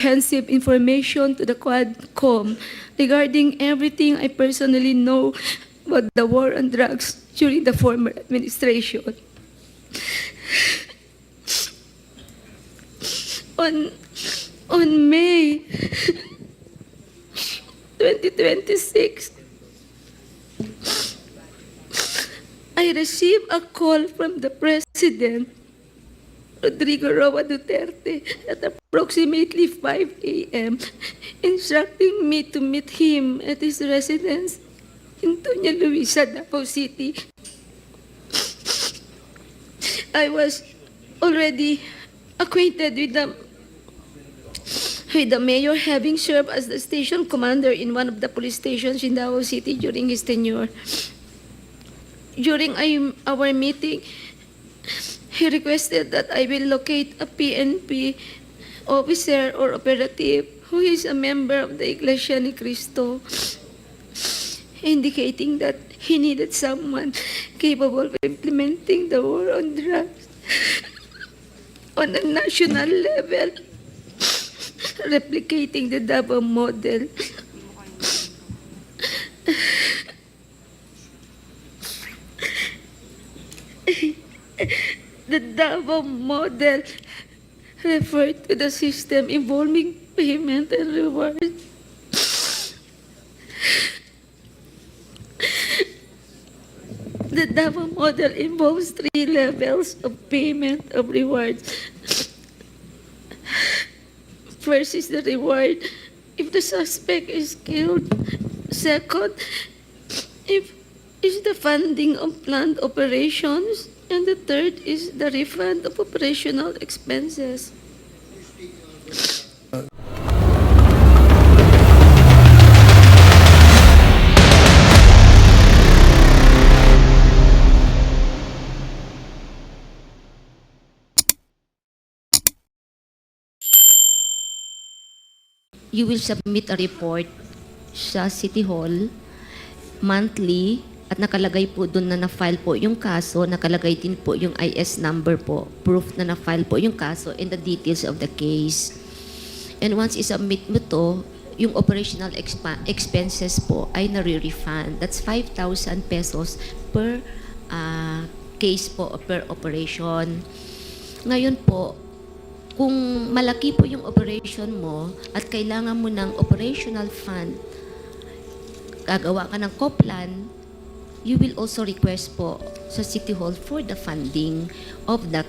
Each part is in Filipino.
comprehensive information to the Quadcom regarding everything I personally know about the war on drugs during the former administration. On May 2026, I received a call from the President, Rodrigo Roa Duterte, at approximately 5 a.m., instructing me to meet him at his residence in Doña Luisa, Davao City. I was already acquainted with the mayor, having served as the station commander in one of the police stations in Davao City during his tenure. During our meeting, he requested that I will locate a PNP officer or operative who is a member of the Iglesia Ni Cristo, indicating that he needed someone capable of implementing the war on drugs on a national level, replicating the Davao model. The Davao model referred to the system involving payment and reward. The Davao model involves 3 levels of payment of rewards. First is the reward if the suspect is killed. Second, is the funding of planned operations. And the third is the refund of operational expenses. You will submit a report sa City Hall monthly at nakalagay po doon na na-file po yung kaso, nakalagay din po yung IS number po, proof na na-file po yung kaso and the details of the case. And once i-submit mo to, yung operational expenses po ay nare-refund. That's 5,000 pesos per case po, per operation. Ngayon po, kung malaki po yung operation mo at kailangan mo ng operational fund, gagawa ka ng COPLAN, you will also request po sa City Hall for the funding of the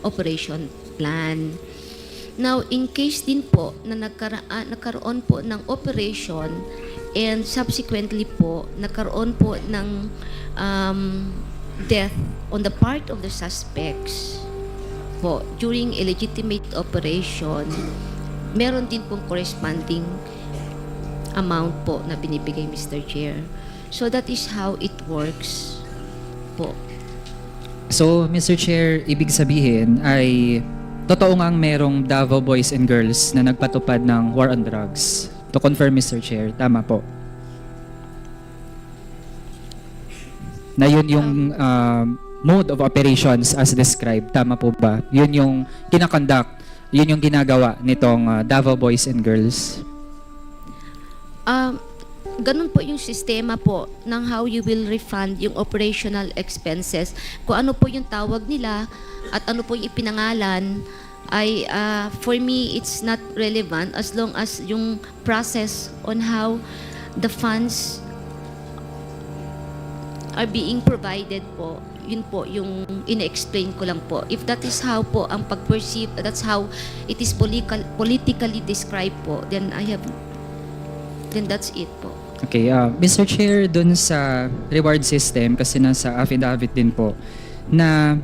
operation plan. Now, in case din po na nagkaroon po ng operation and subsequently po nagkaroon po ng death on the part of the suspects po during a legitimate operation, meron din pong corresponding amount po na binibigay, Mr. Chair. So that is how it works po. So, Mr. Chair, ibig sabihin ay totoo ngang merong Davao Boys and Girls na nagpatupad ng war on drugs. To confirm, Mr. Chair, tama po. Na yun yung mode of operations as described. Tama po ba? Yun yung kinakonduct, yun yung ginagawa nitong Davao Boys and Girls. Ganun po yung sistema po ng how you will refund yung operational expenses. Kung ano po yung tawag nila at ano po yung ipinangalan ay for me it's not relevant as long as yung process on how the funds are being provided po, yun po yung ina-explain ko lang po. If that is how po ang pag-perceive, that's how it is politically described po, then that's it po. Okay, Mr. Chair, dun sa reward system, kasi nasa affidavit din po, na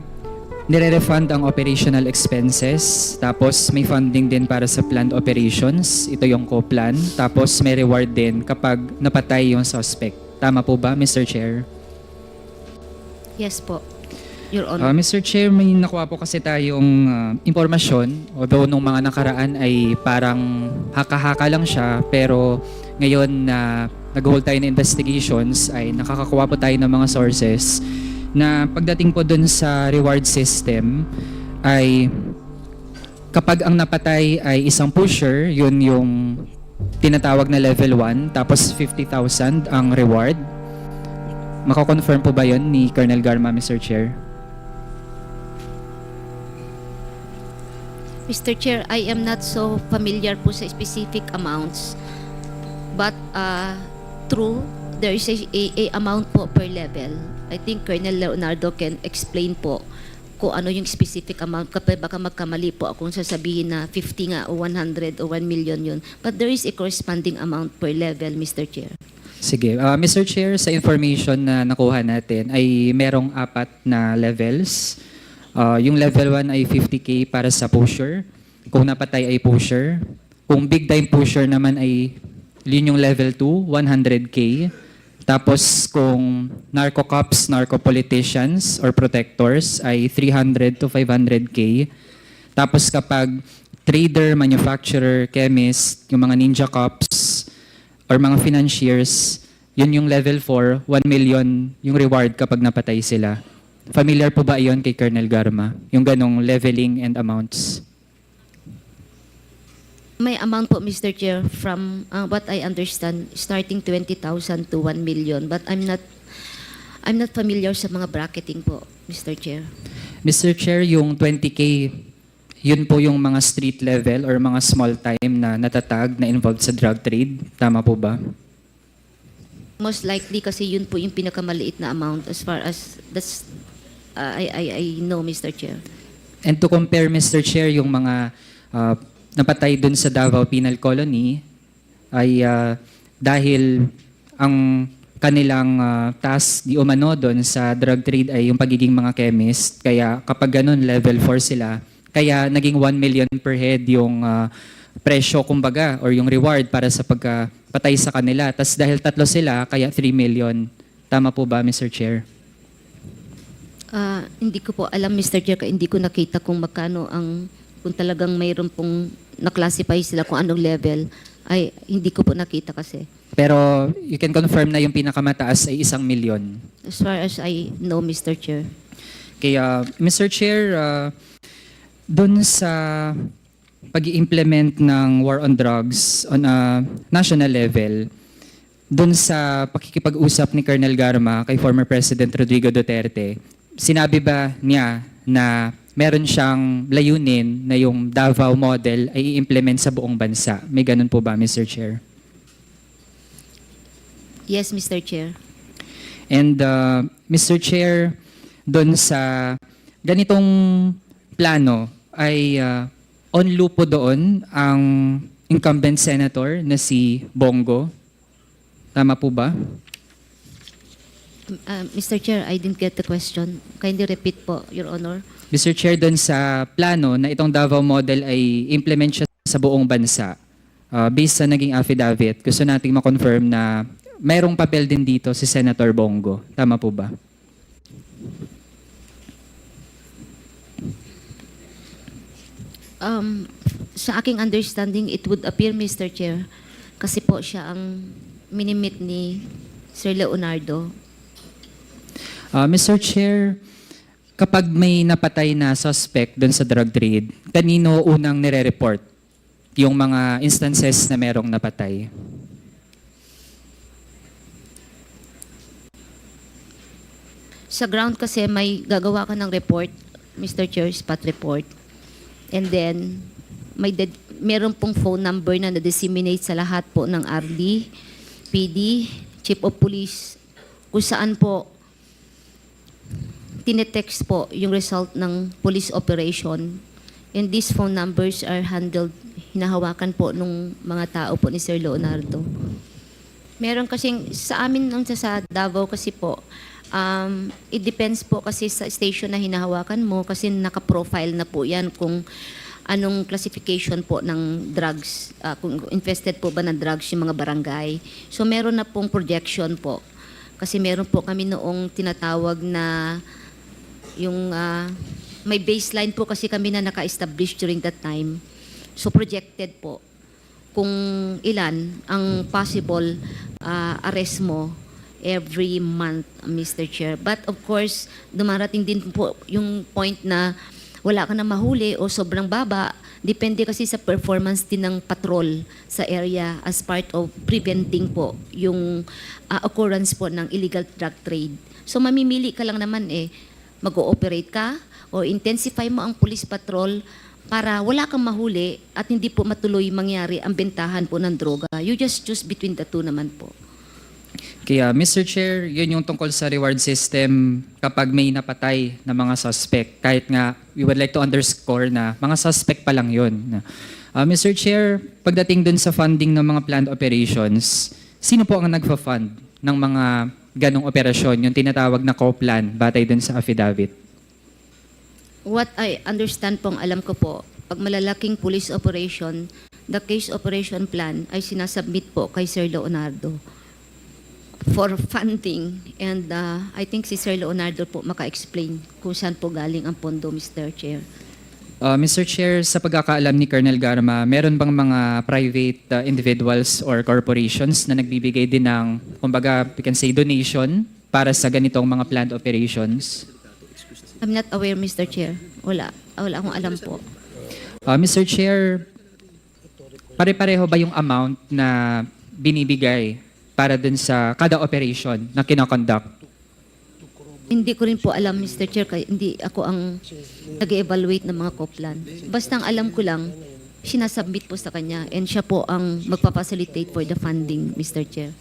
nire-refund ang operational expenses, tapos may funding din para sa planned operations, ito yung co-plan, tapos may reward din kapag napatay yung suspect. Tama po ba, Mr. Chair? Yes po, Your Honor. Mr. Chair, may nakuha po kasi tayong impormasyon, although nung mga nakaraan ay parang haka-haka lang siya, pero ngayon na nag-hold tayo ng investigations ay nakakakuha po tayo ng mga sources na pagdating po dun sa reward system ay kapag ang napatay ay isang pusher, yun yung tinatawag na level 1, tapos 50,000 ang reward. Mako-confirm po ba yun ni Colonel Garma, Mr. Chair? Mr. Chair, I am not so familiar po sa specific amounts. But true, there is a amount po per level. I think Colonel Leonardo can explain po kung ano yung specific amount. Kapag baka magkamali po akong sasabihin na 50 nga o 100 o 1 million yun. But there is a corresponding amount per level, Mr. Chair. Sige. Mr. Chair, sa information na nakuha natin ay merong 4 na levels. Yung level 1 ay 50K para sa pusher. Kung napatay ay pusher. Kung big time pusher naman ay yun yung level 2, 100K. Tapos kung narco-cops, narco-politicians, or protectors ay 300 to 500K. Tapos kapag trader, manufacturer, chemist, yung mga ninja cops, or mga financiers, yun yung level 4, 1 million yung reward kapag napatay sila. Familiar po ba yun kay Colonel Garma? Yung ganong leveling and amounts? May amount po, Mr. Chair, from what I understand, starting 20,000 to 1 million. But I'm not familiar sa mga bracketing po, Mr. Chair. Mr. Chair, yung 20K, yun po yung mga street level or mga small time na natatag na involved sa drug trade. Tama po ba? Most likely kasi yun po yung pinakamaliit na amount as far as that's I know, Mr. Chair. And to compare, Mr. Chair, yung mga napatay dun sa Davao Penal Colony ay dahil ang kanilang task di umano dun sa drug trade ay yung pagiging mga chemist. Kaya kapag ganun, level 4 sila. Kaya naging 1 million per head yung presyo, kumbaga, or yung reward para sa pagpatay sa kanila. Tapos dahil 3 sila, kaya 3 million. Tama po ba, Mr. Chair? Hindi ko po alam, Mr. Chair, hindi ko nakita kung magkano kung talagang mayroon pong na-classify sila kung anong level, ay hindi ko po nakita kasi. Pero you can confirm na yung pinakamataas ay 1 million. As far as I know, Mr. Chair. Kaya, Mr. Chair, dun sa pag-i-implement ng war on drugs on a national level, dun sa pakikipag-usap ni Colonel Garma kay former President Rodrigo Duterte, sinabi ba niya na meron siyang layunin na yung Davao model ay i-implement sa buong bansa? May ganun po ba, Mr. Chair? Yes, Mr. Chair. And Mr. Chair, doon sa ganitong plano ay on loop po doon ang incumbent senator na si Bongo. Tama po ba? Mr. Chair, I didn't get the question. Kindly repeat po, Your Honor. Mr. Chair, doon sa plano na itong Davao model ay implement siya sa buong bansa, based sa naging affidavit, gusto nating ma-confirm na mayroong papel din dito si Senator Bongo. Tama po ba? Sa aking understanding, it would appear, Mr. Chair, kasi po siya ang minimit ni Sir Leonardo. Mr. Chair, kapag may napatay na suspect doon sa drug trade, kanino unang nire-report yung mga instances na merong napatay? Sa ground kasi may gagawa ka ng report, Mr. Chair, spot report. And then, meron pong phone number na na-disseminate sa lahat po ng RD, PD, Chief of Police, kung saan po tinetext po yung result ng police operation. And these phone numbers are handled, hinahawakan po nung mga tao po ni Sir Leonardo. Meron kasing, sa amin nung sa Davao kasi po, it depends po kasi sa station na hinahawakan mo kasi naka-profile na po yan kung anong classification po ng drugs, kung infested po ba ng drugs yung mga barangay. So meron na pong projection po. Kasi meron po kami noong tinatawag na yung may baseline po kasi kami na naka-establish during that time. So projected po kung ilan ang possible arrest mo every month, Mr. Chair. But of course, dumarating din po yung point na wala ka na mahuli o sobrang baba, depende kasi sa performance din ng patrol sa area as part of preventing po yung occurrence po ng illegal drug trade. So mamimili ka lang naman mag-ooperate ka o intensify mo ang police patrol para wala kang mahuli at hindi po matuloy mangyari ang bentahan po ng droga. You just choose between the two naman po. Kaya, Mr. Chair, yun yung tungkol sa reward system kapag may napatay na mga suspect. Kahit nga, we would like to underscore na mga suspect pa lang yun. Mr. Chair, pagdating dun sa funding ng mga planned operations, sino po ang nagfa-fund ng mga ganong operasyon, yung tinatawag na co-plan, batay dun sa affidavit? What I understand pong alam ko po, pag malalaking police operation, the case operation plan ay sinasubmit po kay Sir Leonardo for funding. And I think si Sir Leonardo po maka-explain kung saan po galing ang pondo, Mr. Chair. Mr. Chair, sa pagkakaalam ni Colonel Garma, meron bang mga private individuals or corporations na nagbibigay din ng, kumbaga, we can say, donation para sa ganitong mga planned operations? I'm not aware, Mr. Chair. Wala akong alam po. Mr. Chair, pare-pareho ba yung amount na binibigay para dun sa kada operation na kinoconduct? Hindi ko rin po alam, Mr. Chair, kaya hindi ako ang nag-evaluate ng mga co-plan. Basta ang alam ko lang, sinasubmit po sa kanya and siya po ang magpapacilitate for the funding, Mr. Chair.